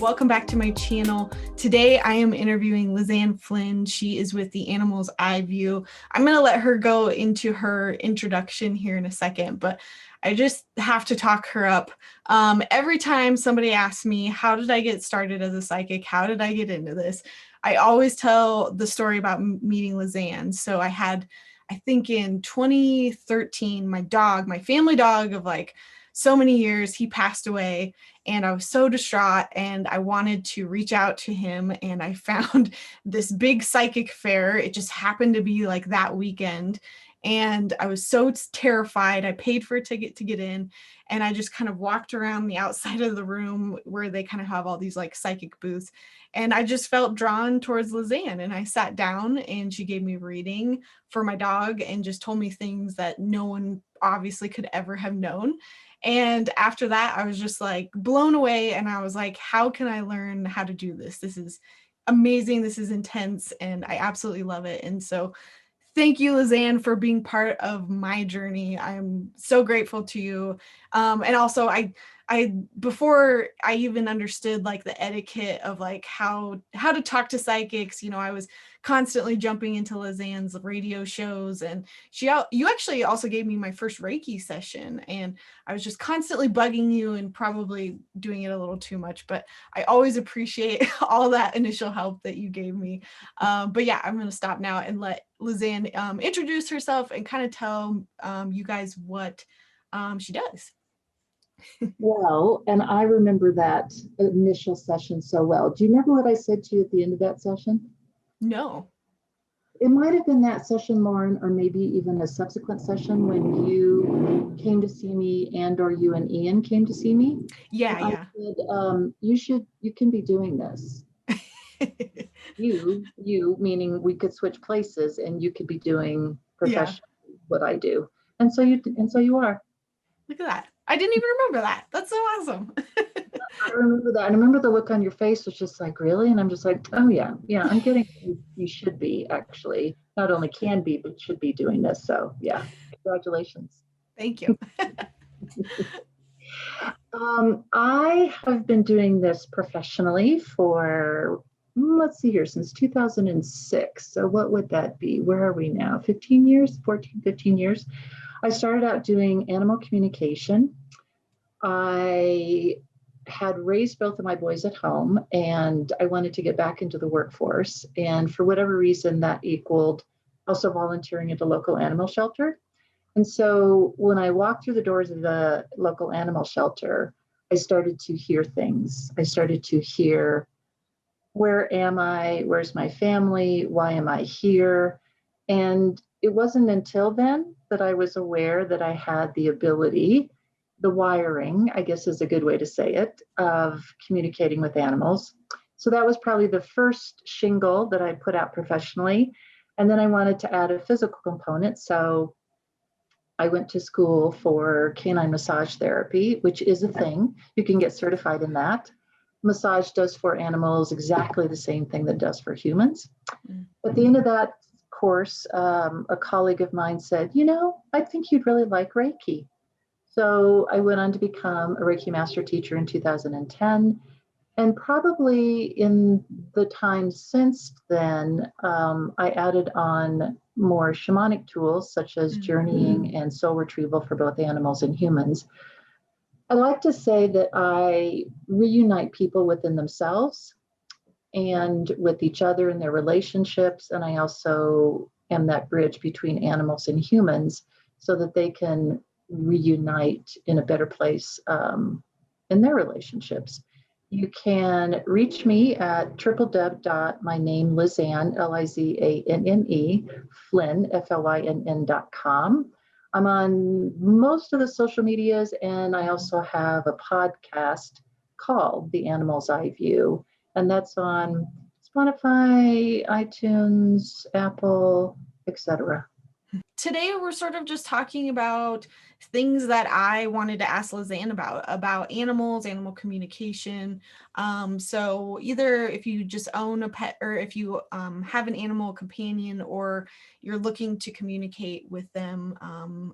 welcome back to my channel. Today I am interviewing Lizanne Flynn. She is with the Animals iView. I'm going to let her go into her introduction here in a second, but I just have to talk her up. Every time somebody asks me, how did I get started as a psychic? How did I get into this? I always tell the story about meeting Lizanne. So I think in 2013, my family dog of like so many years, he passed away, and I was so distraught, and I wanted to reach out to him, and I found this big psychic fair. It just happened to be like that weekend, and I was so terrified. I paid for a ticket to get in, and I just kind of walked around the outside of the room where they kind of have all these like psychic booths, and I just felt drawn towards Lizanne, and I sat down, and she gave me a reading for my dog and just told me things that no one obviously could ever have known. And after that, I was just like blown away, and I was like, how can I learn how to do this? This is amazing. This is intense, and I absolutely love it. And so thank you, Lizanne, for being part of my journey. I'm so grateful to you. And also before I even understood like the etiquette of like how to talk to psychics, I was constantly jumping into Lizanne's radio shows, and you actually also gave me my first Reiki session, and I was just constantly bugging you and probably doing it a little too much, but I always appreciate all that initial help that you gave me. But yeah, I'm going to stop now and let Lizanne introduce herself and kind of tell you guys what she does. Well, and I remember that initial session so well. Do you remember what I said to you at the end of that session? No. It might have been that session, Lauryn, or maybe even a subsequent session when you came to see me, and or you and Ian came to see me. Yeah, and yeah. I said, you can be doing this. you meaning we could switch places, and you could be doing professionally what I do. And so you are. Look at that. I didn't even remember that. That's so awesome. I remember that. I remember the look on your face was just like, really? And I'm just like, oh yeah, I'm getting, you should be actually, not only can be, but should be doing this. So yeah, congratulations. Thank you. I have been doing this professionally for, let's see here, since 2006. So what would that be? Where are we now? 15 years, 15 years. I started out doing animal communication. I had raised both of my boys at home, and I wanted to get back into the workforce. And for whatever reason, that equaled also volunteering at a local animal shelter. And so when I walked through the doors of the local animal shelter, I started to hear things. I started to hear, where am I? Where's my family? Why am I here? And it wasn't until then that I was aware that I had the ability, the wiring, I guess is a good way to say it, of communicating with animals. So that was probably the first shingle that I put out professionally. And then I wanted to add a physical component. So I went to school for canine massage therapy, which is a thing. You can get certified in that. Massage does for animals exactly the same thing that it does for humans. At the end of that course, a colleague of mine said, I think you'd really like Reiki. So I went on to become a Reiki master teacher in 2010. And probably in the time since then, I added on more shamanic tools such as journeying and soul retrieval for both animals and humans. I like to say that I reunite people within themselves and with each other in their relationships. And I also am that bridge between animals and humans so that they can reunite in a better place in their relationships. You can reach me at www.myname Lizanne, Lizanne, Flynn, Flynn.com. I'm on most of the social medias, and I also have a podcast called The Animals iView, and that's on Spotify, iTunes, Apple, etc. Today, we're sort of just talking about things that I wanted to ask Lizanne about animals, animal communication. So either if you just own a pet, or if you have an animal companion, or you're looking to communicate with them,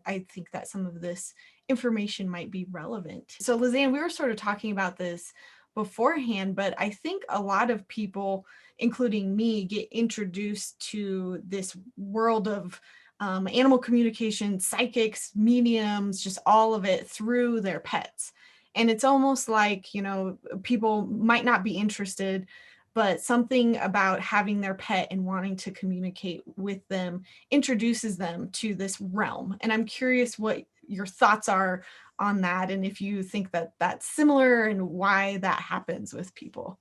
I think that some of this information might be relevant. So Lizanne, we were sort of talking about this beforehand, but I think a lot of people, including me, get introduced to this world of animal communication, psychics, mediums, just all of it through their pets. And it's almost like, people might not be interested, but something about having their pet and wanting to communicate with them introduces them to this realm. And I'm curious what your thoughts are on that, and if you think that that's similar and why that happens with people.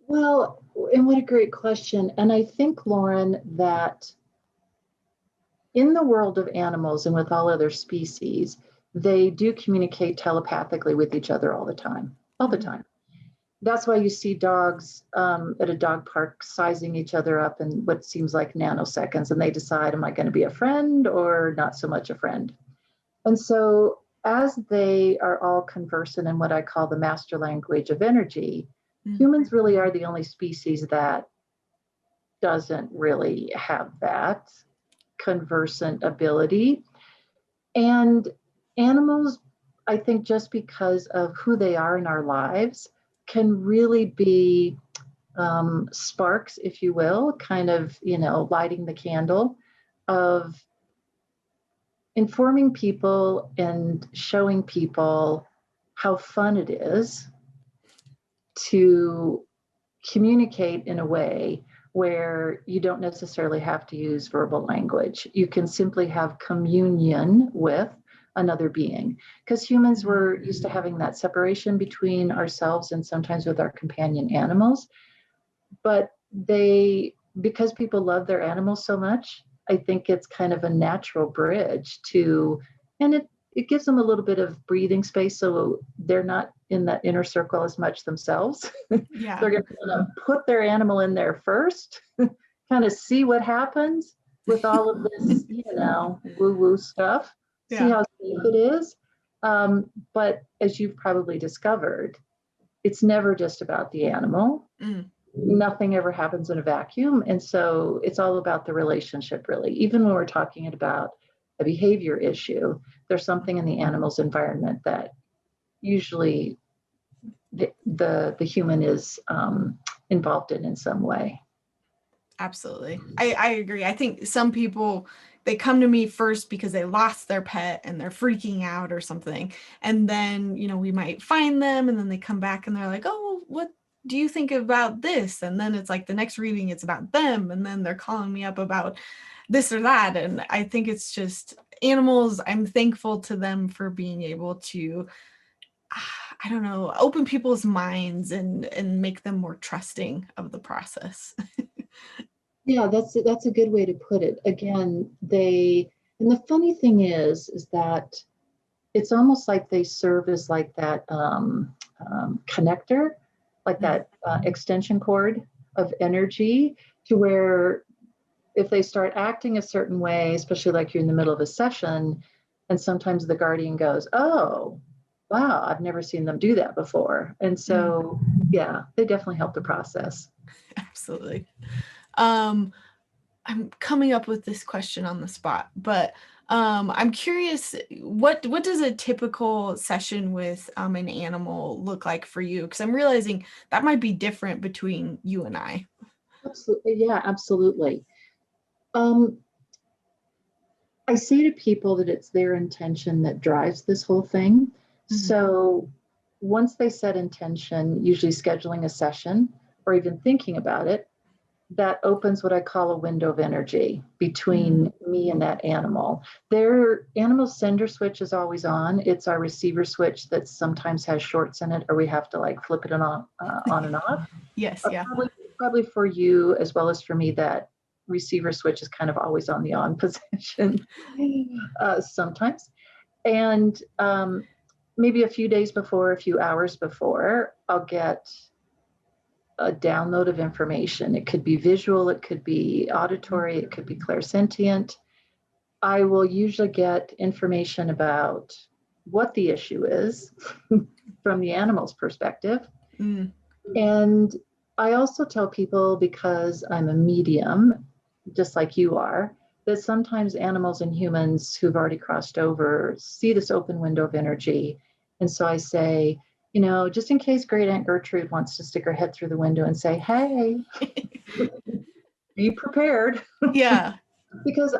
Well, and what a great question. And I think, Lauryn, that in the world of animals and with all other species, they do communicate telepathically with each other all the time, all the time. That's why you see dogs at a dog park sizing each other up in what seems like nanoseconds, and they decide, am I going to be a friend or not so much a friend? And so as they are all conversant in what I call the master language of energy, humans really are the only species that doesn't really have that conversant ability. And animals, I think, just because of who they are in our lives, can really be sparks, if you will, kind of, lighting the candle of informing people and showing people how fun it is to communicate in a way where you don't necessarily have to use verbal language. You can simply have communion with another being, because humans were used to having that separation between ourselves and sometimes with our companion animals. But because people love their animals so much, I think it's kind of a natural bridge and it gives them a little bit of breathing space, so they're not in that inner circle as much themselves. Yeah. They're going to put their animal in there first, kind of see what happens with all of this, woo-woo stuff, see how safe it is. But as you've probably discovered, it's never just about the animal. Nothing ever happens in a vacuum. And so it's all about the relationship, really. Even when we're talking about a behavior issue, there's something in the animal's environment that usually the human is involved in some way. Absolutely. I agree. I think some people, they come to me first because they lost their pet and they're freaking out or something. And then, we might find them, and then they come back and they're like, oh, what do you think about this? And then it's like the next reading, it's about them. And then they're calling me up about this or that. And I think it's just animals. I'm thankful to them for being able to, I don't know, open people's minds and make them more trusting of the process. Yeah, that's a good way to put it. Again, and the funny thing is that it's almost like they serve as like that connector, like that extension cord of energy, to where if they start acting a certain way, especially like you're in the middle of a session, and sometimes the guardian goes, oh, wow, I've never seen them do that before. And so, yeah, they definitely help the process. Absolutely. I'm coming up with this question on the spot, but I'm curious, what does a typical session with an animal look like for you? Because I'm realizing that might be different between you and I. Absolutely. Yeah, absolutely. I say to people that it's their intention that drives this whole thing. So once they set intention, usually scheduling a session or even thinking about it, that opens what I call a window of energy between me and that animal. Their animal sender switch is always on. It's our receiver switch that sometimes has shorts in it, or we have to like flip it on and off. Yes, yeah. Probably for you as well as for me, that receiver switch is kind of always on the on position sometimes. And maybe a few days before, a few hours before, I'll get a download of information. It could be visual, it could be auditory, it could be clairsentient. I will usually get information about what the issue is from the animal's perspective. And I also tell people, because I'm a medium, just like you are, that sometimes animals and humans who've already crossed over see this open window of energy. And so I say, just in case Great Aunt Gertrude wants to stick her head through the window and say, hey, be prepared. Yeah. Because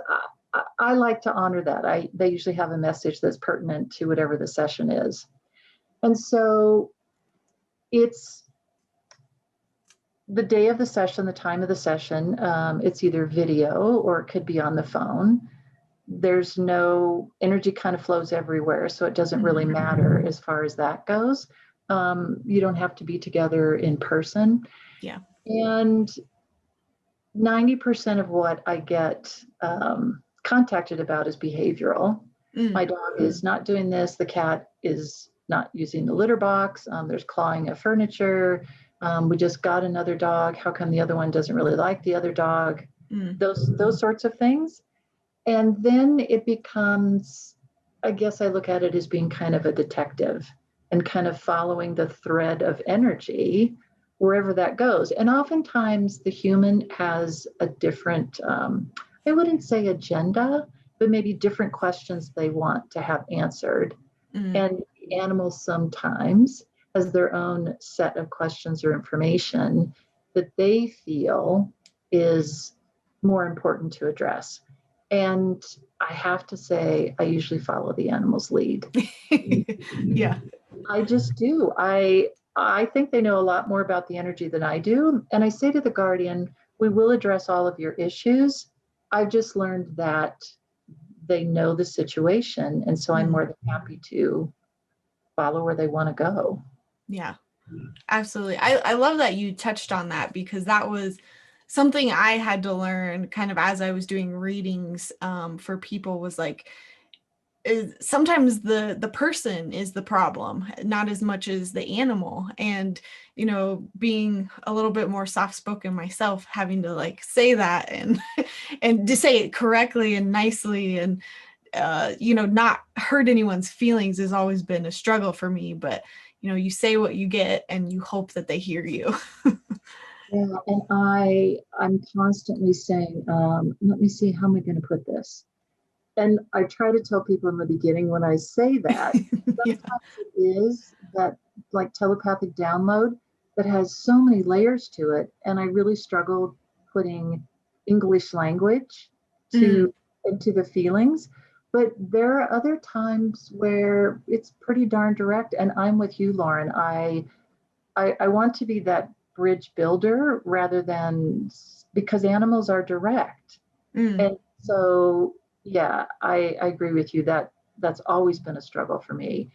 I like to honor that. They usually have a message that's pertinent to whatever the session is. And so it's the day of the session, the time of the session. It's either video or it could be on the phone. There's no energy kind of flows everywhere. So it doesn't really matter as far as that goes. You don't have to be together in person. Yeah. And 90% of what I get contacted about is behavioral. My dog is not doing this. The cat is not using the litter box. There's clawing of furniture. We just got another dog. How come the other one doesn't really like the other dog? Those sorts of things. And then it becomes, I guess I look at it as being kind of a detective and kind of following the thread of energy wherever that goes. And oftentimes the human has a different, I wouldn't say agenda, but maybe different questions they want to have answered. And the animal sometimes has their own set of questions or information that they feel is more important to address. And I have to say, I usually follow the animal's lead. Yeah. I just do. I think they know a lot more about the energy than I do. And I say to the guardian, we will address all of your issues. I've just learned that they know the situation. And so I'm more than happy to follow where they want to go. Yeah, absolutely. I love that you touched on that, because that was something I had to learn kind of as I was doing readings for people, was like, sometimes the person is the problem, not as much as the animal. And being a little bit more soft spoken myself, having to like say that and and to say it correctly and nicely, and not hurt anyone's feelings, has always been a struggle for me. But you say what you get and you hope that they hear you. Yeah, and I'm constantly saying, let me see, how am I going to put this? And I try to tell people in the beginning when I say that, Yeah. sometimes it is that like telepathic download that has so many layers to it. And I really struggled putting English language into the feelings. But there are other times where it's pretty darn direct. And I'm with you, Lauryn. I want to be that bridge builder rather than, because animals are direct. And so, yeah, I agree with you that that's always been a struggle for me.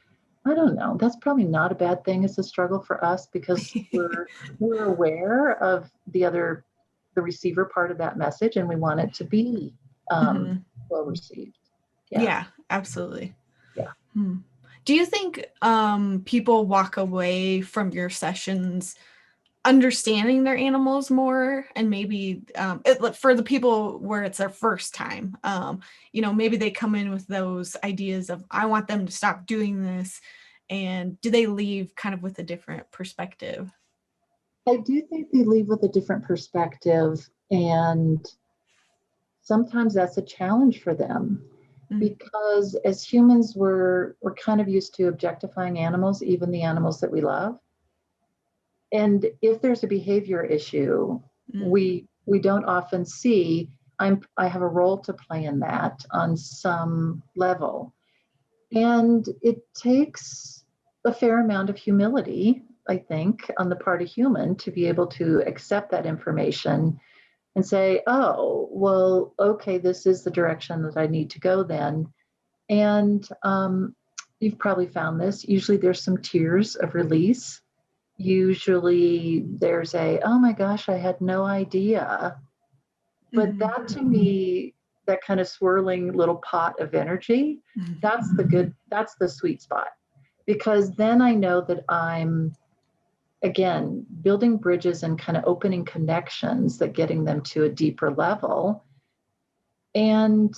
I don't know. That's probably not a bad thing. It's a struggle for us because we're aware of the receiver part of that message, and we want it to be well received. Yeah, absolutely. Yeah. Do you think people walk away from your sessions understanding their animals more, and maybe for the people where it's their first time, maybe they come in with those ideas of, I want them to stop doing this, and do they leave kind of with a different perspective? I do think they leave with a different perspective, and sometimes that's a challenge for them. Because as humans, we're kind of used to objectifying animals, even the animals that we love. And if there's a behavior issue, we don't often see I have a role to play in that on some level. And it takes a fair amount of humility, I think, on the part of human to be able to accept that information and say, oh, well, okay, this is the direction that I need to go then. And you've probably found this. Usually there's some tears of release. Usually there's oh my gosh, I had no idea. But that to me, that kind of swirling little pot of energy, that's the sweet spot. Because then I know that I'm, again, building bridges and kind of opening connections, that getting them to a deeper level. And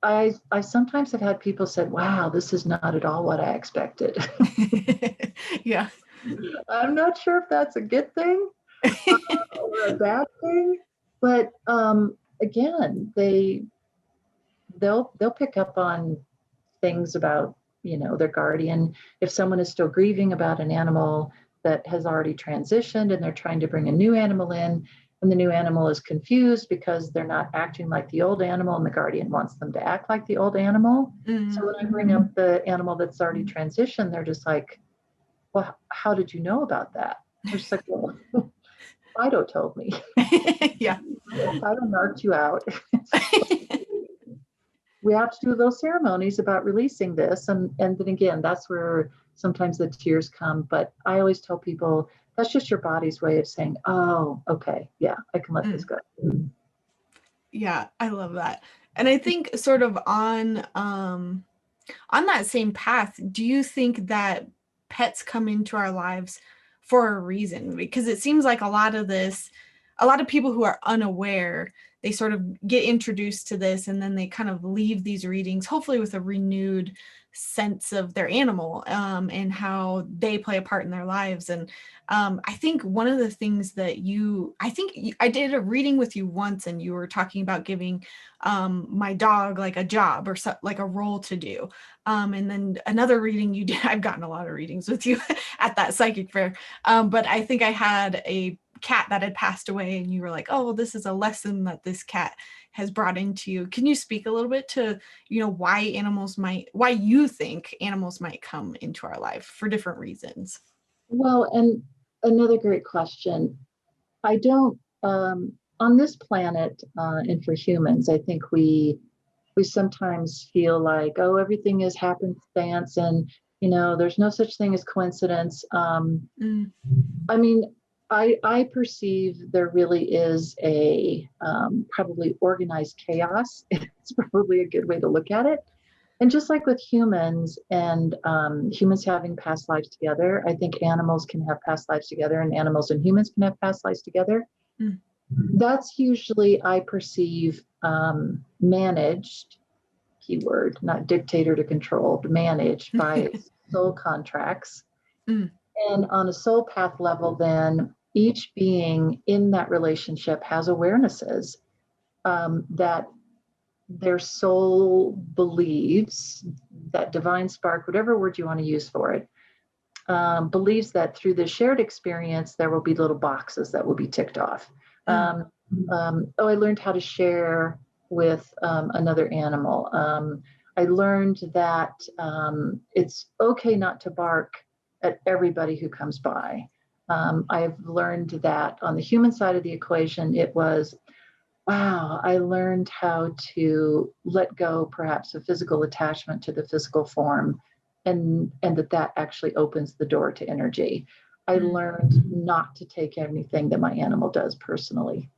I sometimes have had people said, wow, this is not at all what I expected. Yeah. I'm not sure if that's a good thing or a bad thing, but again, they'll pick up on things about their guardian. If someone is still grieving about an animal that has already transitioned and they're trying to bring a new animal in, and the new animal is confused because they're not acting like the old animal and the guardian wants them to act like the old animal. So when I bring up the animal that's already transitioned, they're just like, well, how did you know about that? They're just like, well, Fido told me. Yeah. Fido marked you out. We have to do those ceremonies about releasing this. And then again, that's where sometimes the tears come. But I always tell people that's just your body's way of saying, oh, okay, yeah, I can let this go. Yeah, I love that. And I think sort of on that same path, do you think that pets come into our lives for a reason? Because it seems like a lot of people who are unaware, they sort of get introduced to this and then they kind of leave these readings, hopefully with a renewed sense of their animal and how they play a part in their lives. And I think one of the things that I did a reading with you once and you were talking about giving my dog like a job or like a role to do. And then another reading you did, I've gotten a lot of readings with you at that psychic fair. But I think I had a cat that had passed away and you were like, oh, well, this is a lesson that this cat has brought into you. Can you speak a little bit to, why you think animals might come into our life for different reasons? Well, and another great question. I don't, on this planet and for humans, I think we sometimes feel like, oh, everything is happenstance and, there's no such thing as coincidence. I mean, I perceive there really is a probably organized chaos. It's probably a good way to look at it. And just like with humans and humans having past lives together, I think animals can have past lives together and animals and humans can have past lives together. Mm. That's usually, I perceive, managed, keyword, not dictator to controlled, managed by soul contracts. Mm. And on a soul path level, then each being in that relationship has awarenesses that their soul believes, that divine spark, whatever word you want to use for it, believes that through the shared experience, there will be little boxes that will be ticked off. I learned how to share with another animal. I learned that it's okay not to bark at everybody who comes by. I've learned that on the human side of the equation, it was, wow, I learned how to let go perhaps of physical attachment to the physical form and that actually opens the door to energy. I learned not to take anything that my animal does personally.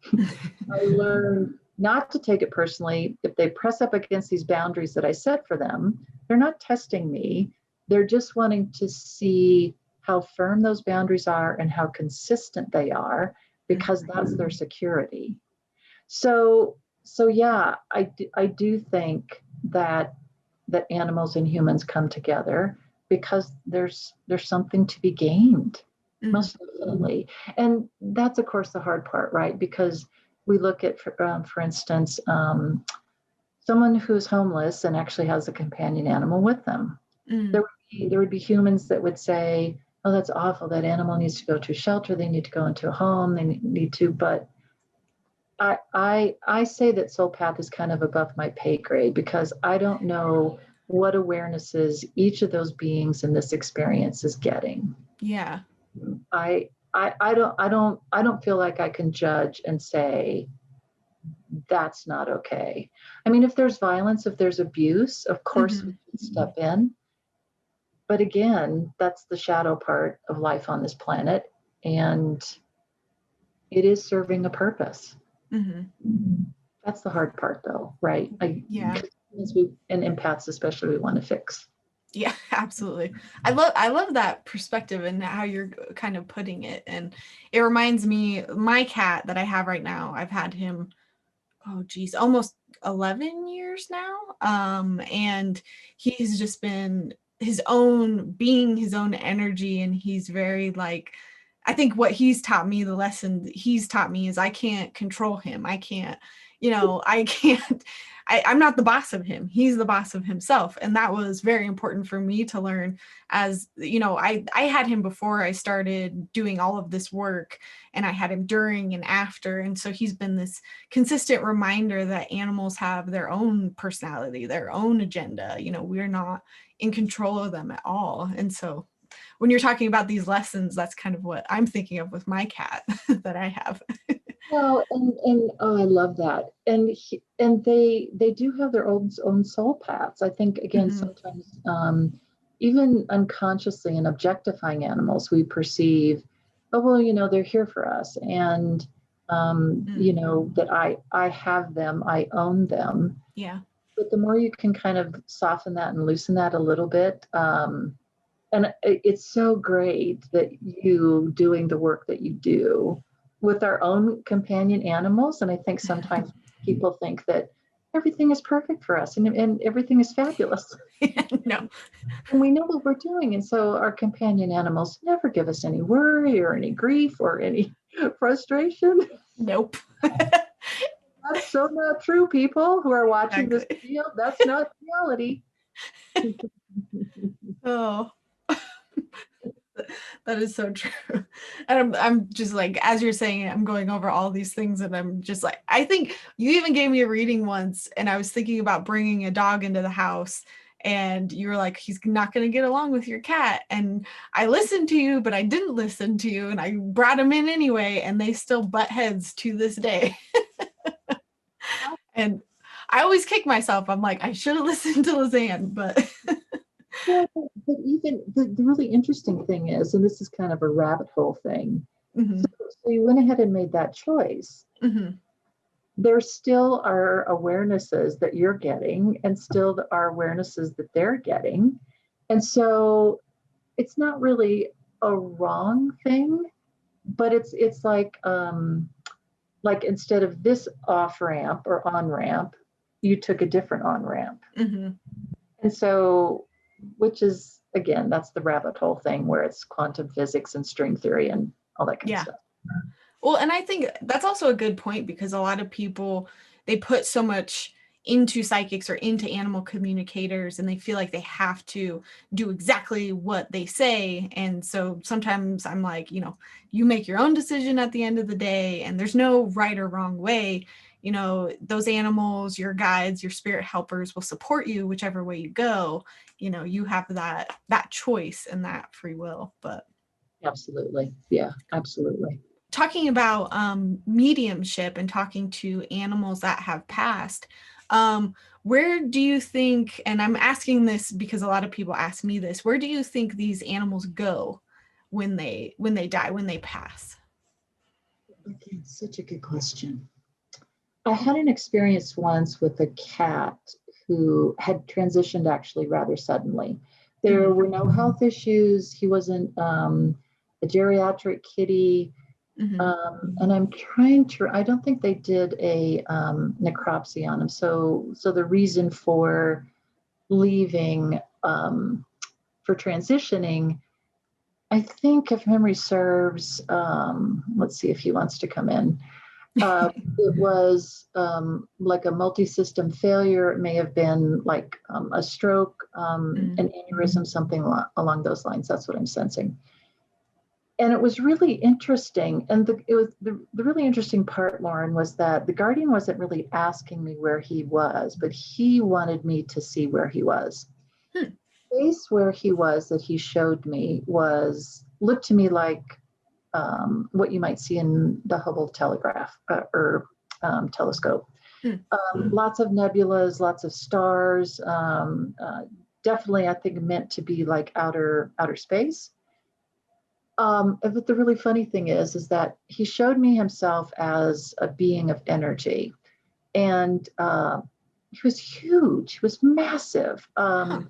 I learned not to take it personally. If they press up against these boundaries that I set for them, they're not testing me. They're just wanting to see how firm those boundaries are and how consistent they are, because that's their security. So yeah, I do think that animals and humans come together because there's something to be gained, most definitely. And that's of course the hard part, right? Because we look at, for instance, someone who's homeless and actually has a companion animal with them. There would be humans that would say, oh, that's awful. That animal needs to go to a shelter. They need to go into a home. They need to, but I say that soul path is kind of above my pay grade because I don't know what awarenesses each of those beings in this experience is getting. Yeah. I don't feel like I can judge and say that's not okay. I mean, if there's violence, if there's abuse, of course we can step in. But again, that's the shadow part of life on this planet, and it is serving a purpose. That's the hard part, though, right? Yeah. And empaths especially, we want to fix. Yeah, absolutely. I love that perspective and how you're kind of putting it. And it reminds me, my cat that I have right now, I've had him, oh geez, almost 11 years now. And he's just been his own energy. And he's very like, I think what he's taught me, the lesson he's taught me is I can't control him. I can't, I can't, I'm not the boss of him. He's the boss of himself. And that was very important for me to learn as, I had him before I started doing all of this work, and I had him during and after. And so he's been this consistent reminder that animals have their own personality, their own agenda. We're not in control of them at all. And so when you're talking about these lessons, that's kind of what I'm thinking of with my cat that I have. Well, and oh, I love that. And they do have their own soul paths. I think again, Mhm. sometimes even unconsciously in objectifying animals, we perceive, oh well, they're here for us, and Mm. that I have them, I own them. Yeah. But the more you can kind of soften that and loosen that a little bit, and it's so great that you doing the work that you do with our own companion animals. And I think sometimes people think that everything is perfect for us and everything is fabulous. No. And we know what we're doing. And so our companion animals never give us any worry or any grief or any frustration. Nope. That's so not true, people who are watching this Exactly. video. That's not reality. Oh, that is so true. And I'm just like, as you're saying it, I'm going over all these things, and I'm just like, I think you even gave me a reading once, and I was thinking about bringing a dog into the house, and you were like, he's not going to get along with your cat. And I listened to you, but I didn't listen to you, and I brought him in anyway, and they still butt heads to this day. And I always kick myself. I'm like, I should have listened to Lizanne, but Well, but even the really interesting thing is, and this is kind of a rabbit hole thing. So, Mhm, so you went ahead and made that choice. mhm, There still are awarenesses that you're getting, and still are awarenesses that they're getting. And so it's not really a wrong thing, but it's like instead of this off ramp or on ramp, you took a different on ramp. mhm. And so, which is, again, that's the rabbit hole thing where it's quantum physics and string theory and all that kind of Yeah. stuff. Well, and I think that's also a good point, because a lot of people, they put so much into psychics or into animal communicators, and they feel like they have to do exactly what they say. And so sometimes I'm like, you make your own decision at the end of the day, and there's no right or wrong way. Those animals, your guides, your spirit helpers will support you whichever way you go. You have that choice and that free will. But Absolutely. Yeah, absolutely. talking about mediumship and talking to animals that have passed, where do you think, and I'm asking this because a lot of people ask me this, where do you think these animals go when they die, when they pass? Okay, such a good question. I had an experience once with a cat who had transitioned actually rather suddenly. There Mm-hmm. were no health issues. He wasn't a geriatric kitty. Mm-hmm. And I'm trying to, I don't think they did a necropsy on him. So the reason for leaving, for transitioning, I think if memory serves, let's see if he wants to come in. It was like a multi-system failure. It may have been like a stroke, Mm-hmm. an aneurysm, something along those lines. That's what I'm sensing. And it was really interesting. And it was the really interesting part, Lauryn, was that the guardian wasn't really asking me where he was, but he wanted me to see where he was. Hmm. The space where he was that he showed me looked to me like what you might see in the Hubble telegraph or telescope. Hmm. Lots of nebulas, lots of stars. Definitely, I think meant to be like outer space. But the really funny thing is that he showed me himself as a being of energy, and he was huge. He was massive. Huh.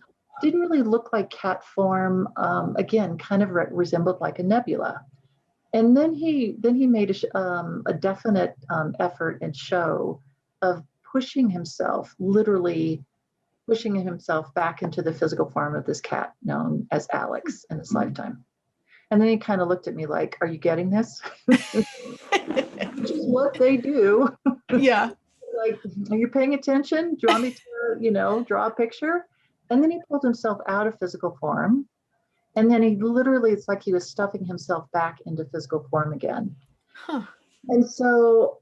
Didn't really look like cat form. Again, kind of resembled like a nebula. And then he made a definite effort and show of pushing himself, literally pushing himself back into the physical form of this cat known as Alex in his lifetime. And then he kind of looked at me like, "Are you getting this?" Which is what they do. Yeah. like, are you paying attention? Do you want me to, draw a picture? And then he pulled himself out of physical form. And then he literally, it's like he was stuffing himself back into physical form again. Huh. And so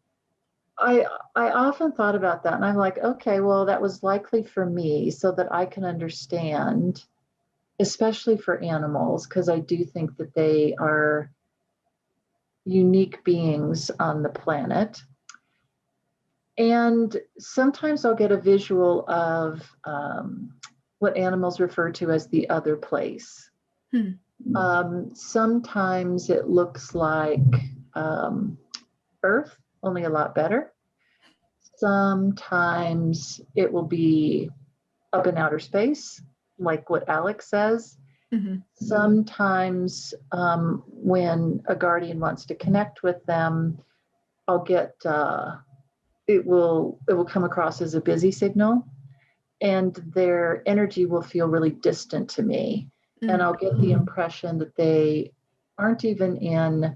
I often thought about that, and I'm like, okay, well, that was likely for me so that I can understand, especially for animals, because I do think that they are unique beings on the planet. And sometimes I'll get a visual of what animals refer to as the other place. Hmm. Sometimes it looks like Earth, only a lot better. Sometimes it will be up in outer space, like what Alex says. Mm-hmm. Sometimes when a guardian wants to connect with them, I'll get it will come across as a busy signal, and their energy will feel really distant to me, and I'll get the impression that they aren't even in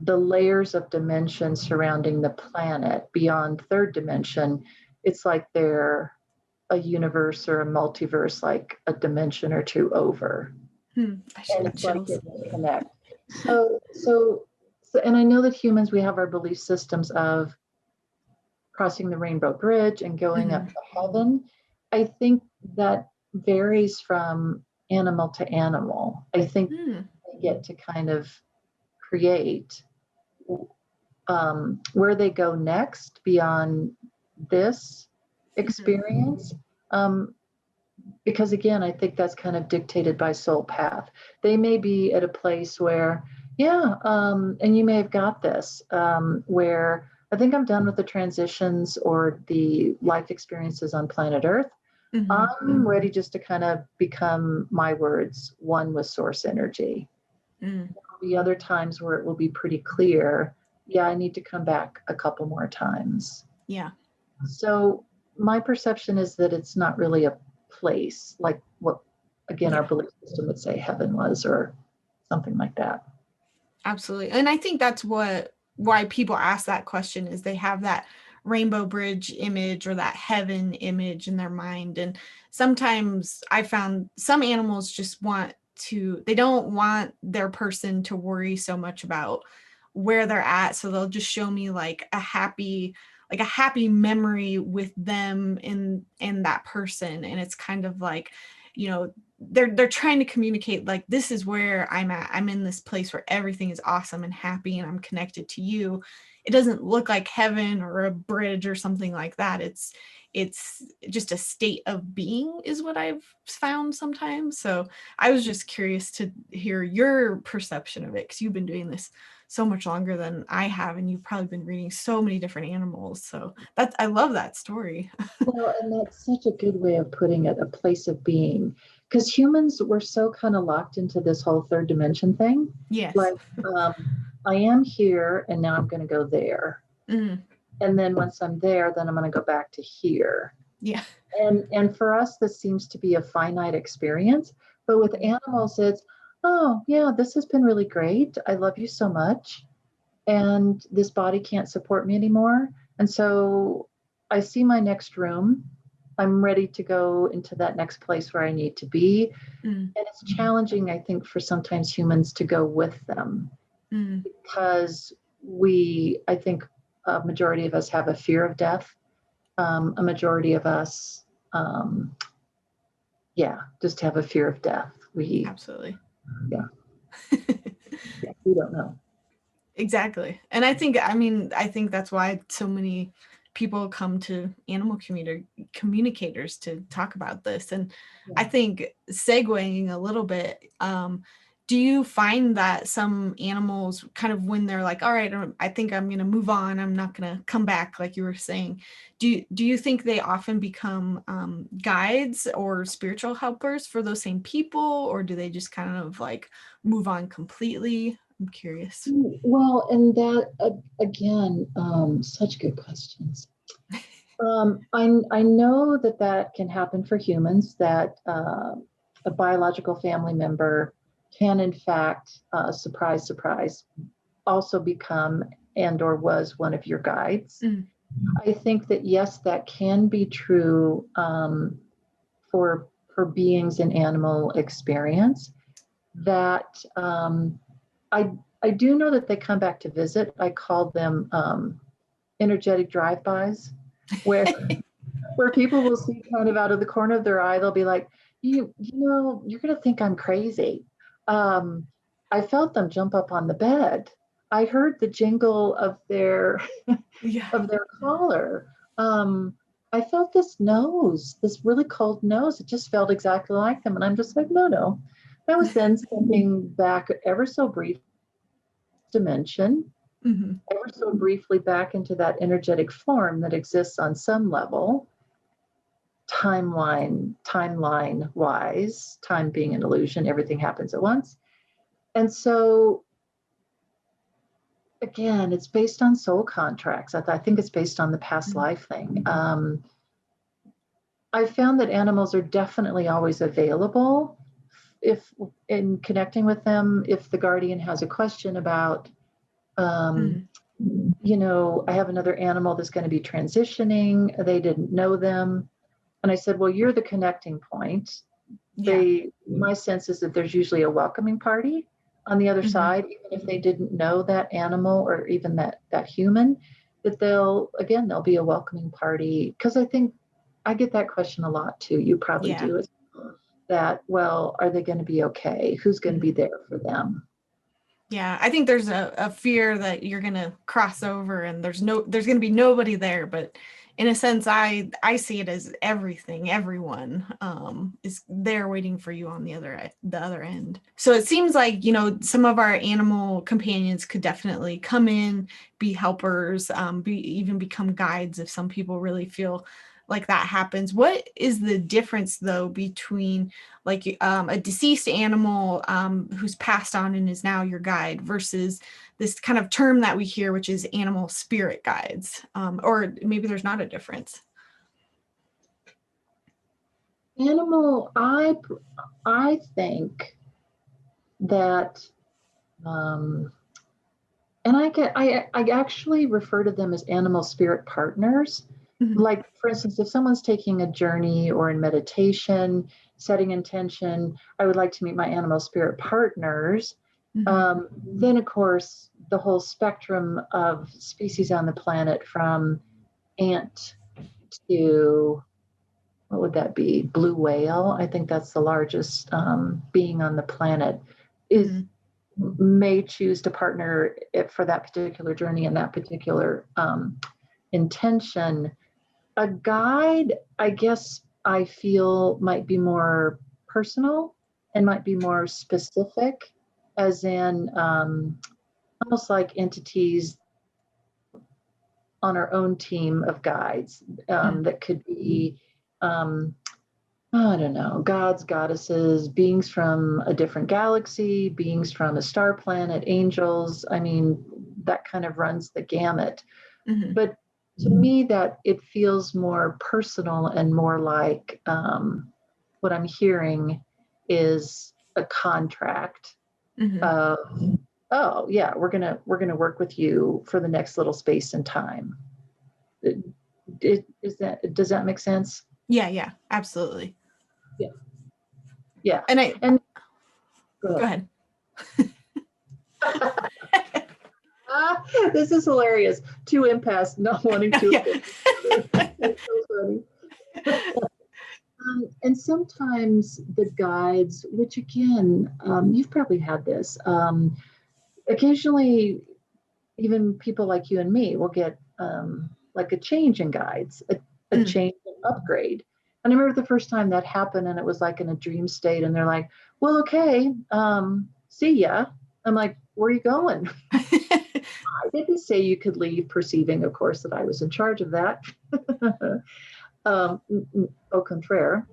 the layers of dimension surrounding the planet beyond third dimension. It's like they're a universe or a multiverse, like a dimension or two over. I should And have it's like chills. it will connect. So, and I know that humans, we have our belief systems of crossing the rainbow bridge and going up to heaven. I think that varies from animal to animal. I think they get to kind of create where they go next beyond this experience. Because again, I think that's kind of dictated by soul path. They may be at a place where, yeah, and you may have got this, where I think I'm done with the transitions or the life experiences on planet Earth. I'm ready just to kind of become, my words, one with source energy. There'll be other times where it will be pretty clear, yeah, I need to come back a couple more times. Yeah. So my perception is that it's not really a place like what, again, our belief system would say heaven was, or something like that. Absolutely. And I think that's why people ask that question, is they have that rainbow bridge image or that heaven image in their mind. And sometimes I found some animals just they don't want their person to worry so much about where they're at. So they'll just show me like a happy memory with them in that person. And it's kind of like, they're trying to communicate like, this is where I'm at. I'm in this place where everything is awesome and happy and I'm connected to you. It doesn't look like heaven or a bridge or something like that. It's just a state of being is what I've found sometimes. So I was just curious to hear your perception of it, because you've been doing this so much longer than I have, and you've probably been reading so many different animals. So I love that story. Well, and that's such a good way of putting it, a place of being. Because humans were so kind of locked into this whole third dimension thing. Yes. Like, I am here and now I'm going to go there. And then once I'm there, then I'm going to go back to here. Yeah. And for us, this seems to be a finite experience. But with animals, it's, oh, yeah, this has been really great. I love you so much. And this body can't support me anymore. And so I see my next room. I'm ready to go into that next place where I need to be. And it's challenging, I think, for sometimes humans to go with them because I think a majority of us have a fear of death. A majority of us, just have a fear of death. Absolutely. Yeah. We don't know. Exactly. And I think that's why so many people come to animal communicators to talk about this. And I think segueing a little bit, do you find that some animals kind of, when they're like, all right, I think I'm going to move on, I'm not going to come back, like you were saying, do you think they often become guides or spiritual helpers for those same people, or do they just kind of like move on completely? I'm curious. Well, and that, again, such good questions. I know that can happen for humans, that a biological family member can, in fact, surprise, also become and or was one of your guides. I think that yes, that can be true for beings in animal experience. That I do know that they come back to visit. I call them energetic drive-bys, where people will see kind of out of the corner of their eye. They'll be like, you're going to think I'm crazy. Um, I felt them jump up on the bed. I heard the jingle of their Yeah. of their collar. I felt this nose, this really cold nose. It just felt exactly like them. And I'm just like, no, no. That was then stepping back ever so brief dimension, Hmm. ever so briefly back into that energetic form that exists on some level, timeline wise, time being an illusion, everything happens at once. And so again, it's based on soul contracts. I think it's based on the past life thing. I found that animals are definitely always available if in connecting with them, if the guardian has a question about, Mm. I have another animal that's going to be transitioning. They didn't know them. And I said, well, you're the connecting point. Yeah. My sense is that there's usually a welcoming party on the other Hmm. side, even if they didn't know that animal or even that human, that they'll be a welcoming party. Because I think I get that question a lot too. You probably Yeah. do, is that, well, are they going to be okay? Who's going to be Hmm. there for them? Yeah, I think there's a fear that you're gonna cross over and there's gonna be nobody there, but in a sense I see it as everything, everyone is there waiting for you on the other end. So it seems like, some of our animal companions could definitely come in, be helpers, even become guides if some people really feel like that happens. What is the difference though between like a deceased animal who's passed on and is now your guide versus this kind of term that we hear, which is animal spirit guides? Or maybe there's not a difference. Animal, I think that, um, and I actually refer to them as animal spirit partners. Mhm. Like, for instance, if someone's taking a journey or in meditation, setting intention, I would like to meet my animal spirit partners. Mhm. Then, of course, the whole spectrum of species on the planet, from ant to, what would that be? Blue whale. I think that's the largest being on the planet. Is Mhm. may choose to partner for that particular journey and that particular intention. A guide, I guess, I feel might be more personal and might be more specific, as in almost like entities on our own team of guides Mhm. that could be, um, I don't know, gods, goddesses, beings from a different galaxy, beings from a star planet, angels. I mean, that kind of runs the gamut. Mhm. But to me, that it feels more personal and more like, what I'm hearing is a contract Mhm. of, oh yeah, we're gonna work with you for the next little space and time. Does that make sense? Yeah, yeah, absolutely. Yeah. Yeah. And I And go go ahead. ahead. This is hilarious. Two empaths not wanting to Yeah. offend each other. It's so funny. And sometimes the guides, which again, you've probably had this. Occasionally, even people like you and me will get like a change in guides, a Mm. change in upgrade. And I remember the first time that happened, and it was like in a dream state, and they're like, "Well, okay, see ya." I'm like, "Where are you going?" I didn't say you could leave, perceiving, of course, that I was in charge of that. Au contraire.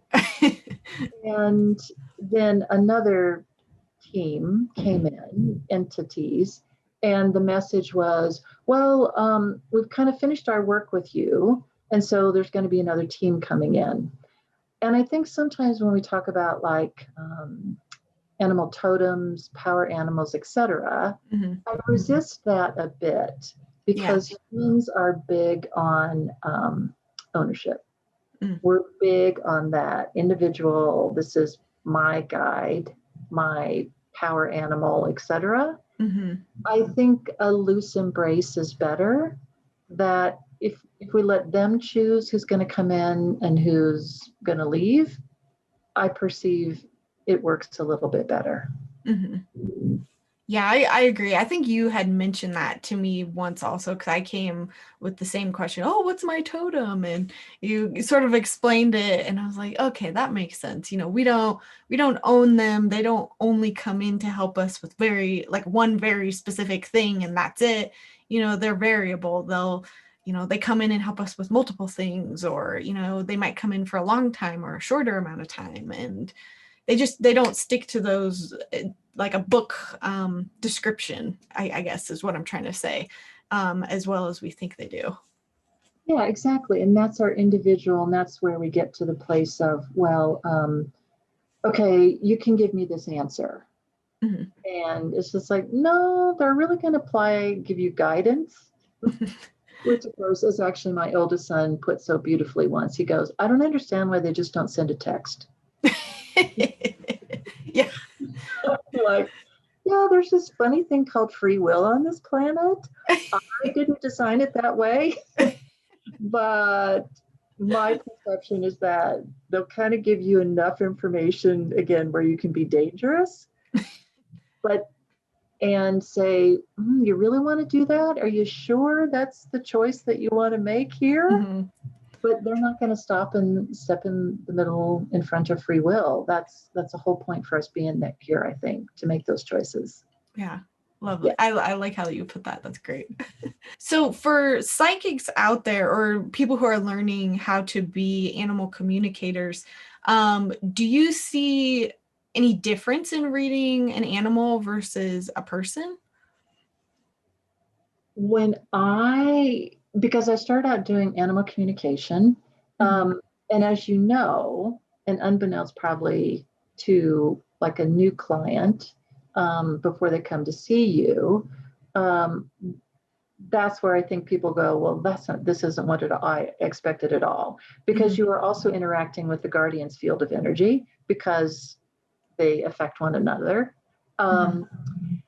And then another team came in, entities, and the message was, well, we've kind of finished our work with you, and so there's going to be another team coming in. And I think sometimes when we talk about like animal totems, power animals, etc., Mhm. I resist that a bit Yeah. because humans are big on ownership. Mm, We're big on that individual. This is my guide, my power animal, etc. mm-hmm. I think a loose embrace is better. That if we let them choose who's going to come in and who's going to leave, I perceive it works a little bit better. Mm-hmm. Yeah, I agree. I think you had mentioned that to me once also, because I came with the same question, oh, what's my totem? And you sort of explained it, and I was like, okay, that makes sense. We don't own them. They don't only come in to help us with very like one very specific thing, and that's it. They're variable. They come in and help us with multiple things, or they might come in for a long time or a shorter amount of time. And they don't stick to those like a book description, I guess is what I'm trying to say, as well as we think they do. Yeah, exactly. And that's our individual, and that's where we get to the place of, well, okay, you can give me this answer. Mhm. And it's just like, no, they're really going to give you guidance, which of course is actually my oldest son put so beautifully once. He goes, I don't understand why they just don't send a text. Yeah. Like, yeah, there's this funny thing called free will on this planet. I didn't design it that way, but my perception is that they'll kind of give you enough information again where you can be dangerous, but and say, you really want to do that? Are you sure that's the choice that you want to make here? Mhm. But they're not going to stop and step in the middle in front of free will. That's a whole point for us being here, I think, to make those choices. Yeah. Lovely. Yeah. I like how you put that. That's great. So for psychics out there or people who are learning how to be animal communicators, do you see any difference in reading an animal versus a person? When because I started out doing animal communication, Mhm. and as you know, and unbeknownst probably to like a new client, before they come to see you, um, that's where I think people go, well, this isn't what I expected at all. Because Mhm. you are also interacting with the guardian's field of energy because they affect one another. Mhm. Um,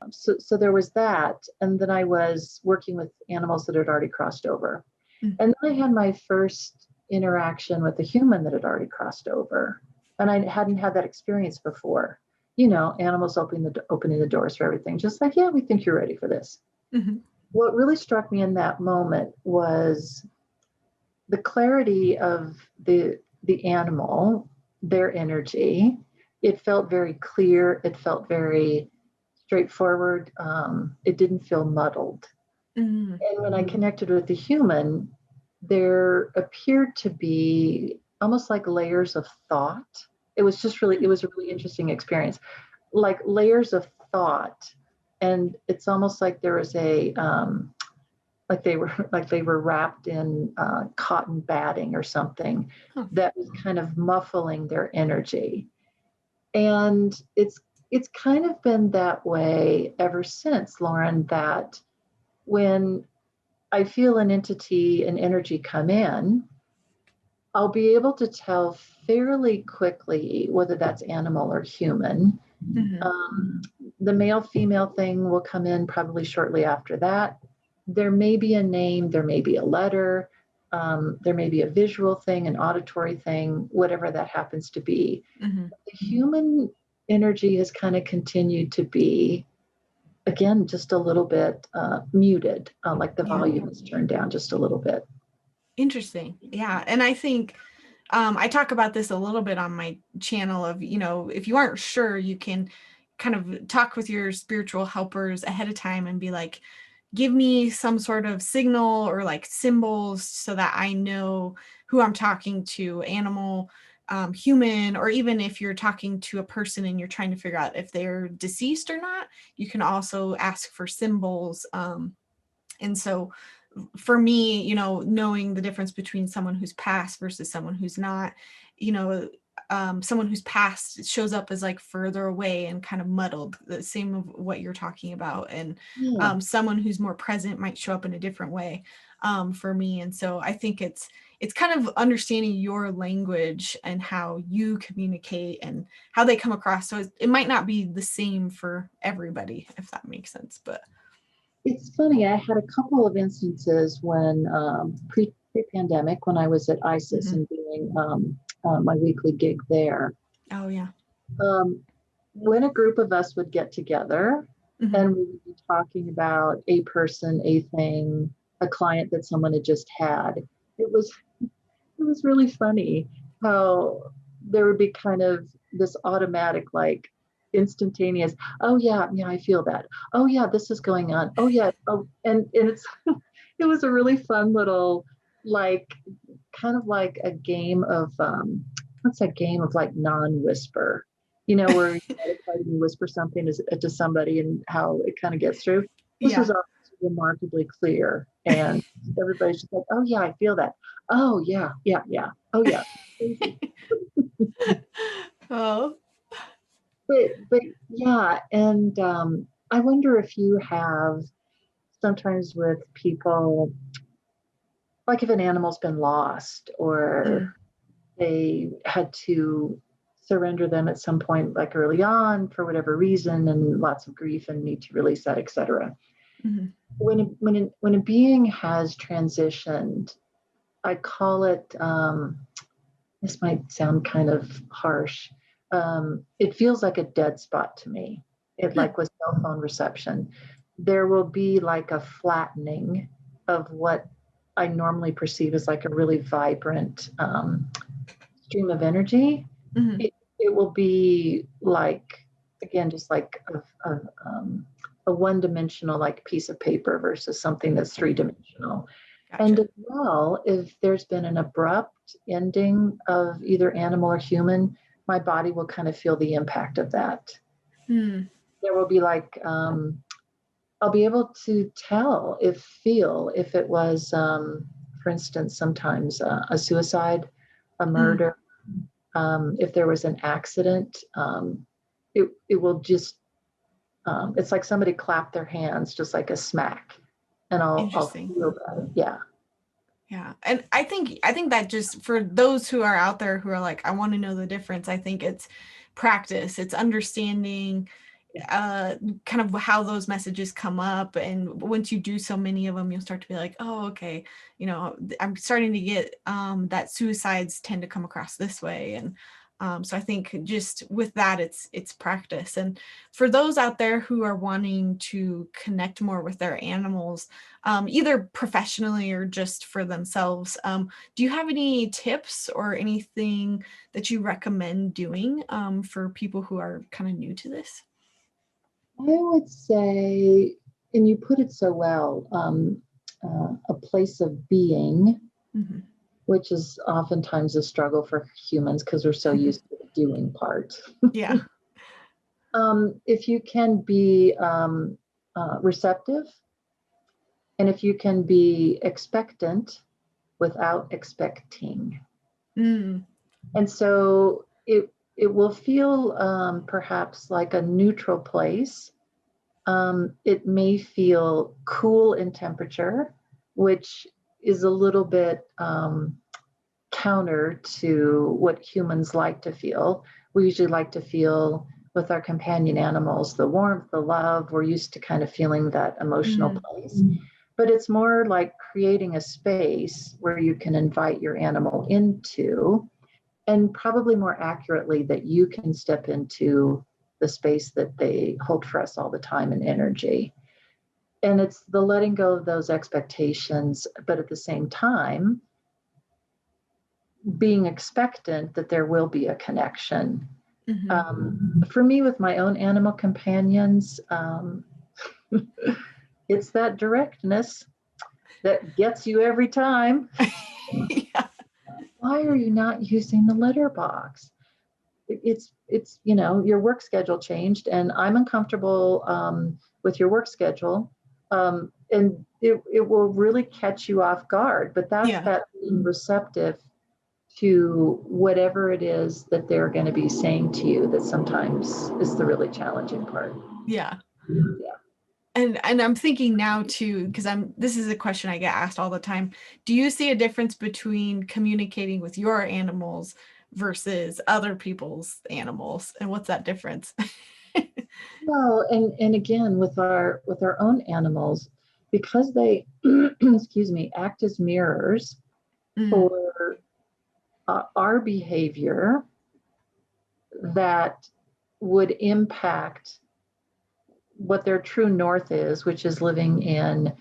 so there was that. And then I was working with animals that had already crossed over. Mhm. And then I had my first interaction with a human that had already crossed over. And I hadn't had that experience before. Animals opening the doors for everything, just like, yeah, we think you're ready for this. Mhm. What really struck me in that moment was the clarity of the animal, their energy. It felt very clear. It felt very straightforward. It didn't feel muddled. Mhm. And when I connected with the human, there appeared to be almost like layers of thought. It was a really interesting experience, like layers of thought. And it's almost like there was like they were wrapped in cotton batting or something Huh. that was kind of muffling their energy. And it's kind of been that way ever since, Lauryn, that when I feel an entity and energy come in, I'll be able to tell fairly quickly whether that's animal or human. Mhm. Um, the male female thing will come in probably shortly after that. There may be a name, there may be a letter, there may be a visual thing, an auditory thing, whatever that happens to be. Mhm. The human energy has kind of continued to be, again, just a little bit muted, like the Yeah. volume is turned down just a little bit. Interesting. Yeah. And I think I talk about this a little bit on my channel of, if you aren't sure, you can kind of talk with your spiritual helpers ahead of time and be like, give me some sort of signal or like symbols so that I know who I'm talking to, animal, human, or even if you're talking to a person and you're trying to figure out if they're deceased or not, you can also ask for symbols. And so for me, knowing the difference between someone who's passed versus someone who's not, you know, someone who's passed shows up as like further away and kind of muddled, the same of what you're talking about. And Yeah. someone who's more present might show up in a different way for me. And so I think it's kind of understanding your language and how you communicate and how they come across. So it might not be the same for everybody, if that makes sense. But It's funny. I had a couple of instances when pre-pandemic, when I was at ISIS mhm. and doing my weekly gig there. Oh yeah. Um, when a group of us would get together Hmm. and we would be talking about a person, a thing, a client that someone had just had, it was it was really funny how there would be kind of this automatic, like instantaneous, oh yeah, yeah, I feel that. Oh yeah, this is going on. Oh yeah. Oh, and it's it was a really fun little, like, kind of like a game of what's that game of like non-whisper, where you try to whisper something to somebody and how it kind of gets through. This was Yeah. obviously remarkably clear, and everybody's just like, oh yeah, I feel that. Oh yeah, yeah, yeah. Oh yeah. Crazy. Oh. But yeah, and I wonder if you have sometimes with people, like if an animal's been lost or Mm, they had to surrender them at some point, like early on for whatever reason, and lots of grief and need to release that, etc. mhm. When a being has transitioned, I call it, this might sound kind of harsh, it feels like a dead spot to me. It, Hmm. like with cell phone reception, there will be like a flattening of what I normally perceive as like a really vibrant stream of energy. Mhm. It will be like, again, just like a one-dimensional like piece of paper versus something that's three-dimensional. And Gotcha. as well, if there's been an abrupt ending of either animal or human, my body will kind of feel the impact of that. Hmm. There will be like, I'll be able to feel if it was, for instance, sometimes a suicide, a Mm. murder, if there was an accident, it will just, it's like somebody clapped their hands, just like a smack, and I'll Interesting. feel that. Yeah. Yeah. And I think that just for those who are out there who are like, I want to know the difference, I think it's practice, it's understanding uh kind of how those messages come up. And once you do so many of them, you'll start to be like, oh, okay, I'm starting to get that suicides tend to come across this way. And so I think just with that, it's practice. And for those out there who are wanting to connect more with their animals, either professionally or just for themselves, do you have any tips or anything that you recommend doing for people who are kind of new to this? I would say, and you put it so well, a place of being, Hmm. which is oftentimes a struggle for humans because we're so used to the doing part. Yeah. If you can be receptive, and if you can be expectant without expecting. Mm, And so it will feel perhaps like a neutral place. It may feel cool in temperature, which is a little bit counter to what humans like to feel. We usually like to feel with our companion animals the warmth, the love. We're used to kind of feeling that emotional mm, place. But it's more like creating a space where you can invite your animal into, and probably more accurately, that you can step into the space that they hold for us all the time in energy. And it's the letting go of those expectations, but at the same time, being expectant that there will be a connection. hmm. For me, with my own animal companions, it's that directness that gets you every time. Yeah. Why are you not using the litter box? It's your work schedule changed, and I'm uncomfortable with your work schedule, and it will really catch you off guard. But that's Yeah. that being receptive to whatever it is that they're going to be saying to you, that sometimes is the really challenging part. Yeah. Yeah. And I'm thinking now too, because this is a question I get asked all the time. Do you see a difference between communicating with your animals versus other people's animals? And what's that difference? Well, and again with our own animals, because they excuse me, act as mirrors Mm, for our behavior that would impact what their true north is, which is living in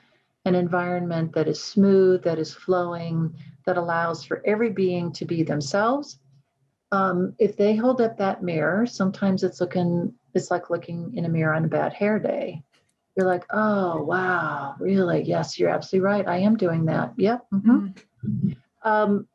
an environment that is smooth, that is flowing, that allows for every being to be themselves. If they hold up that mirror, sometimes it's like looking in a mirror on a bad hair day. You're like, oh, wow, really? Yes, you're absolutely right. I am doing that. Yep. mm, Um,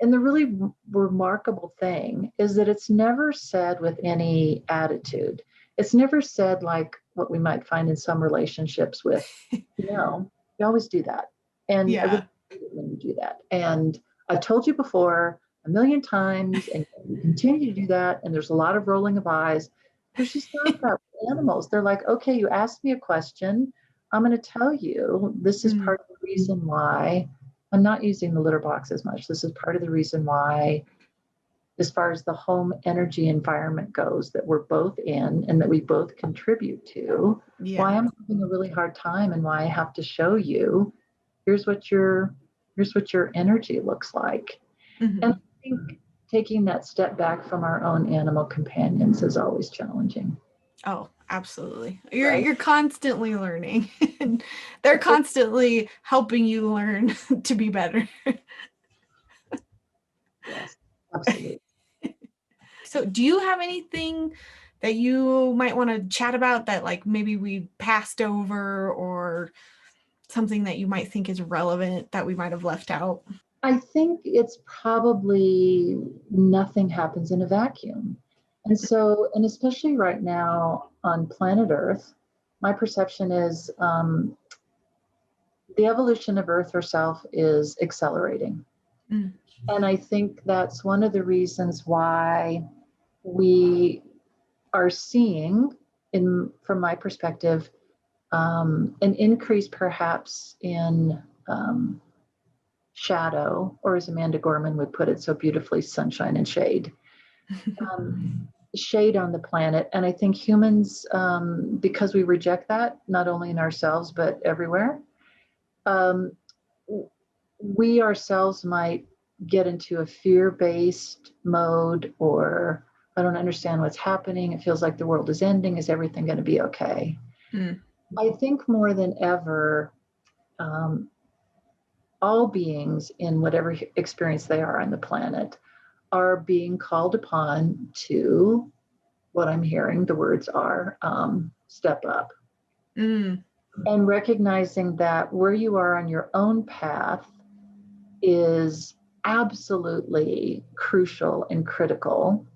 and the really remarkable thing is that it's never said with any attitude. It's never said like what we might find in some relationships with, you always do that. And I yeah. really hate it when you do that. And I've told you before a million times, and you continue to do that. And there's a lot of rolling of eyes. There's just not that with animals. They're like, okay, you asked me a question. I'm going to tell you this is Mm, part of the reason why I'm not using the litter box as much. This is part of the reason why, as far as the home energy environment goes, that we're both in and that we both contribute to, why yeah. I'm having a really hard time and why I have to show you here's what your energy looks like. And Hmm. I think taking that step back from our own animal companions is always challenging. Oh, absolutely. Right? You're constantly learning. And they're constantly helping you learn to be better. Yes, absolutely. So, do you have anything that you might want to chat about that like maybe we passed over or something that you might think is relevant that we might have left out? I think it's probably nothing happens in a vacuum. And so, and especially right now on planet Earth, my perception is the evolution of Earth herself is accelerating. Mm, And I think that's one of the reasons why we are seeing, from my perspective, an increase perhaps in shadow, or as Amanda Gorman would put it so beautifully, sunshine and shade. Shade on the planet. And I think humans, because we reject that, not only in ourselves, but everywhere, um, we ourselves might get into a fear based mode, or I don't understand what's happening. It feels like the world is ending. Is everything going to be okay? mm, I think more than ever, um, all beings in whatever experience they are on the planet are being called upon to, what I'm hearing the words are, step up. mm, And recognizing that where you are on your own path is absolutely crucial and critical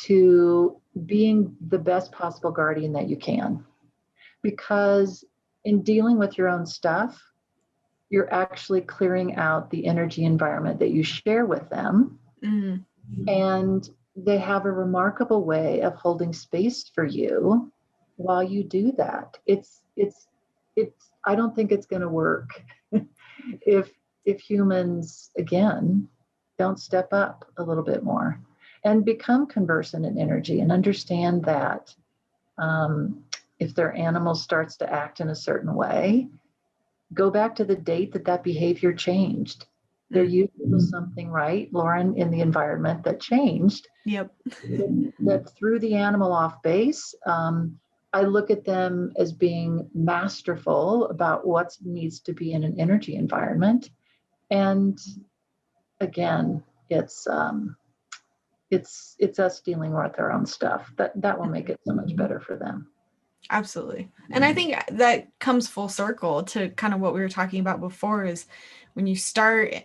to being the best possible guardian that you can. Because in dealing with your own stuff, you're actually clearing out the energy environment that you share with them. mm. And they have a remarkable way of holding space for you while you do that. It's I don't think it's going to work if humans again don't step up a little bit more and become conversant in energy and understand that um, if their animal starts to act in a certain way, go back to the date that that behavior changed. There Mm. usually was something, right, Lauryn, in the environment that changed, Yep. that threw the animal off base. I look at them as being masterful about what needs to be in an energy environment. And again, it's us dealing with our own stuff that will make it so much better for them. Absolutely. And I think that comes full circle to kind of what we were talking about before is when you start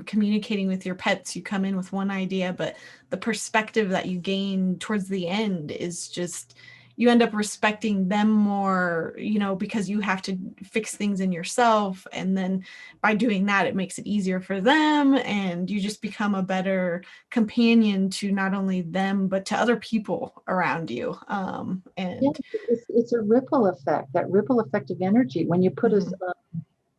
communicating with your pets, you come in with one idea, but the perspective that you gain towards the end is just, you end up respecting them more, because you have to fix things in yourself. And then by doing that, it makes it easier for them. And you just become a better companion to not only them, but to other people around you. Yeah, And it's a ripple effect, that ripple effect of energy. When you put mhm,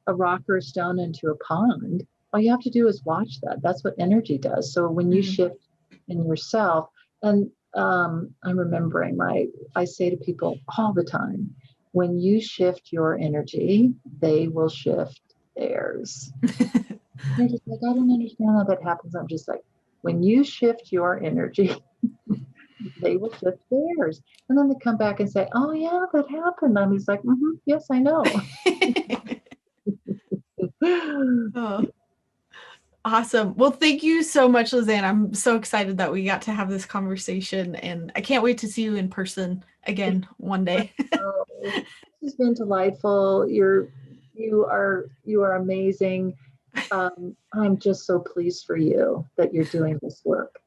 a rock or a stone into a pond, all you have to do is watch that. That's what energy does. So when you mhm. shift in yourself, and I'm remembering, I say to people all the time, when you shift your energy, they will shift theirs. They're just like, I don't understand how that happens. I'm just like, when you shift your energy, they will shift theirs. And then they come back and say, oh, yeah, that happened. I'm just like, yes, I know. Oh, awesome. Well, thank you so much, Lizanne. I'm so excited that we got to have this conversation, and I can't wait to see you in person again one day. Oh, this has been delightful. You are amazing. I'm just so pleased for you that you're doing this work.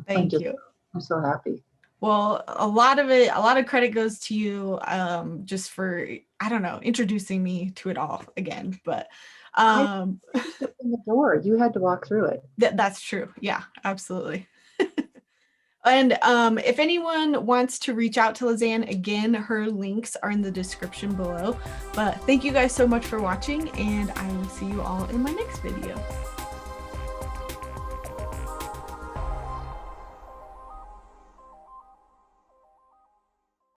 Thank you. I'm so happy. Well, a lot of credit goes to you, just for, I don't know, introducing me to it all again. But I um, just opened the door. You had to walk through it. that's true. Yeah, absolutely. And if anyone wants to reach out to Lizanne, again, her links are in the description below. But thank you guys so much for watching, and I will see you all in my next video.